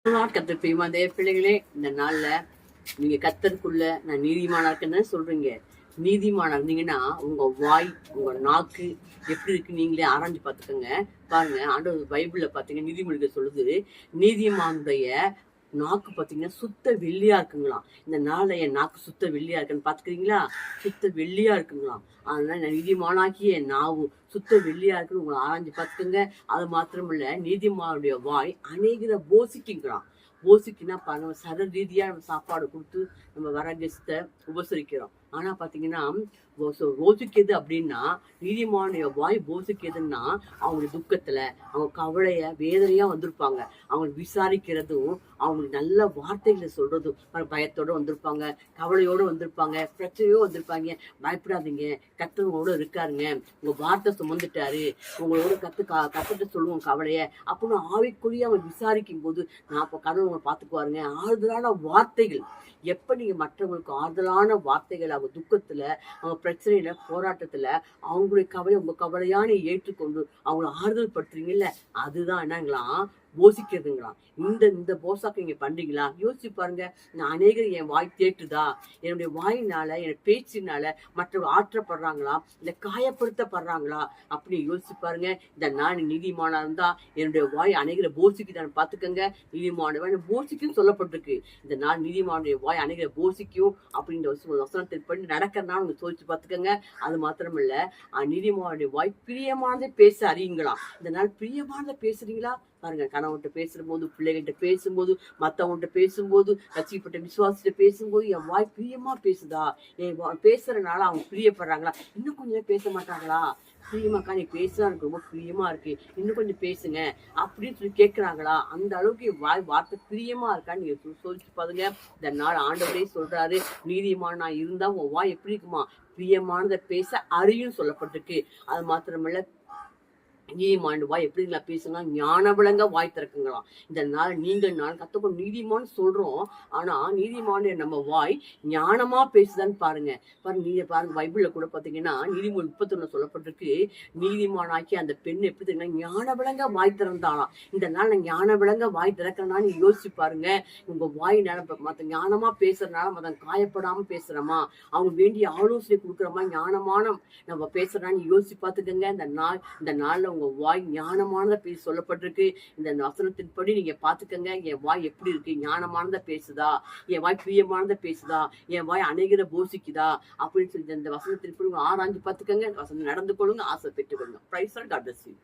கத்தர் பிரியமாதே பிள்ளைகளே, இந்த நாள்ல நீங்க கத்தருக்குள்ள நான் நீதிமானா இருக்கேன்னு சொல்றீங்க. நீதிமானா இருந்தீங்கன்னா உங்க வாய், உங்க நாக்கு எப்படி இருக்கு நீங்களே ஆராய்ஞ்சு பார்த்துக்கோங்க. பாருங்க, ஆண்டவர் பைபிள்ல பாத்தீங்கன்னா நீதிமொழிகள் சொல்லுது, நீதிமானுடைய நாக்கு பாத்தீங்கன்னா சுத்த வெள்ளியா இருக்குங்களாம். இந்த நாள்ல என் நாக்கு சுத்த வெள்ளியா இருக்குன்னு பாத்துக்கிறீங்களா? சுத்த வெள்ளியா இருக்குங்களாம். அதனால நீதிமானாக்கிய என் நாவு சுத்த வெள்ளியா இருக்குன்னு உங்களை ஆராய்ஞ்சு பார்த்துக்கோங்க. அது மாத்திரமில்ல, நீதிமானுடைய வாய் அநேகரை போசிக்குங்களாம். போசிக்குன்னா பாருங்க, சர ரீதியா நம்ம சாப்பாடு கொடுத்து நம்ம வர கெஸ்ட்டை உபசரிக்கிறோம். ஆனா பாத்தீங்கன்னா போசிக்குது அப்படின்னா, நீதிமானுடைய வாய் போசிக்குதுன்னா அவங்க துக்கத்துல, அவங்க கவலைய வேதனையா வந்திருப்பாங்க. அவங்க விசாரிக்கிறதும், அவங்களுக்கு நல்ல வார்த்தைகளை சொல்றதும், பயத்தோட வந்திருப்பாங்க, கவலையோட வந்திருப்பாங்க, பிரச்சனையோட வந்திருப்பாங்க. பயப்படாதீங்க, கர்த்தர் உங்களோட இருக்காருங்க, உங்க வார்த்தை சுமந்துட்டாரு, உங்களோட கத்துட்டு சொல்லுவோம் கவலைய அப்படின்னு ஆவிக்குரிய அவங்க விசாரிக்கும் போது, நான் இப்ப கடவுள் உங்களை பாத்துக்குவாருங்க. ஆறுதலான வார்த்தைகள், எப்ப நீங்க மற்றவங்களுக்கு ஆறுதலான வார்த்தைகள், அவங்க துக்கத்துல, அவங்க பிரச்சனையில, போராட்டத்துல அவங்களுடைய கவலை உங்க கவலையான ஏற்றுக்கொண்டு அவங்களை ஆறுதல் படுத்துறீங்கல்ல, அதுதான் என்னங்களாம் போசிக்கிறதுங்களாம். இந்த இந்த போசாக்கு நீங்க பண்றீங்களா? யோசிச்சு பாருங்க. நான் அநேகர் என் வாய் தேட்டுதா, என்னுடைய வாயினால, என் பேச்சினால மற்றவங்க ஆற்றப்படுறாங்களா, இல்ல காயப்படுத்தப்படுறாங்களா அப்படின்னு யோசிச்சு பாருங்க. இந்த நான் நீதிமானா இருந்தா என்னுடைய வாய் அநேகரை போசிக்குதான்னு பாத்துக்கோங்க. நீதிமான போசிக்கும் சொல்லப்பட்டிருக்கு. இந்த நான் நீதிமானுடைய வாய் அநேகரை போசிக்கும் அப்படின்ற வசனத்தின் படி நடக்கிறதுனால உங்க சோதிச்சு பாத்துக்கோங்க. அது மாத்திரம் இல்ல, நீதிமானுடைய வாய் பிரியமானதை பேச அறியுங்களாம். இந்த நாள் பிரியமானதை பேசுறீங்களா? பாருங்க, கணவன்கிட்ட பேசுற போது, பிள்ளைகிட்ட பேசும்போது, மத்தவங்கள்ட்ட பேசும்போது, ரசிக்கப்பட்ட விசுவாசிட்ட பேசும்போது என் வாய் பிரியமா பேசுதா? என் பேசுறதுனால அவங்க பிரியப்படுறாங்களா? இன்னும் கொஞ்சம் பேச மாட்டாங்களா? பிரியமாக்கா, நீ பேசுறா எனக்கு ரொம்ப பிரியமா இருக்கு, இன்னும் கொஞ்சம் பேசுங்க அப்படின்னு சொல்லி கேட்கிறாங்களா? அந்த அளவுக்கு என் வாய் வார்த்தை பிரியமா இருக்கான்னு நீங்க சொல்லிச்சு பாருங்க. இந்த நாள் ஆண்டவரே சொல்றாரு, நீதிமான நான் இருந்தா உன் வாய் எப்படி இருக்குமா? பிரியமானதை பேச அறியும் சொல்லப்பட்டிருக்கு. அது மாத்திரமல்ல, நீதிமான் வாய் எப்படிங்களா பேசுனா ஞான விளங்க வாய் திறக்குங்களாம். இந்த நாள் நீங்கள் நான் கத்துக்கணும் நீதிமான் சொல்றோம். ஆனா நீதிமான நம்ம வாய் ஞானமா பேசுதான்னு பாருங்க. நீங்க பாருங்க, பைபிள்ல கூட பாத்தீங்கன்னா நீதிமொழி 31 சொல்லப்பட்டிருக்கு, நீதிமானாக்கி அந்த பெண் எப்படி தெரியுமா ஞான விளங்க வாய் திறந்தாலாம். இந்த நாள் நான் ஞான விளங்க வாய் திறக்கிறனா நீ யோசிச்சு பாருங்க. உங்க வாய் மத்த ஞானமா பேசுறதுனால மத்த காயப்படாம பேசுறோமா, அவங்க வேண்டிய ஆலோசனை கொடுக்குறோமா, ஞானமான நம்ம பேசுறான்னு யோசிச்சு பாத்துக்கோங்க. இந்த நாள்ல உங்க வாய் ஞானமானதை பேச சொல்லப்பட்டிருக்கு. இந்த வசனத்தின்படி நீங்க பாத்துக்கங்க. என் வாய் எப்படி இருக்கு? ஞானமானதை பேசுதா? என் வாய் பிரியமானதை பேசுதா? என் வாய் அநேகரை போசிக்குதா? அப்படின்னு சொல்லி இந்த வசனத்தின்படி ஆராய்ஞ்சு பாத்துக்கங்க. வசனம் நடந்து கொள்ளுங்க, ஆசை பெற்றுக்கொள்ளுங்க. Praise God bless you.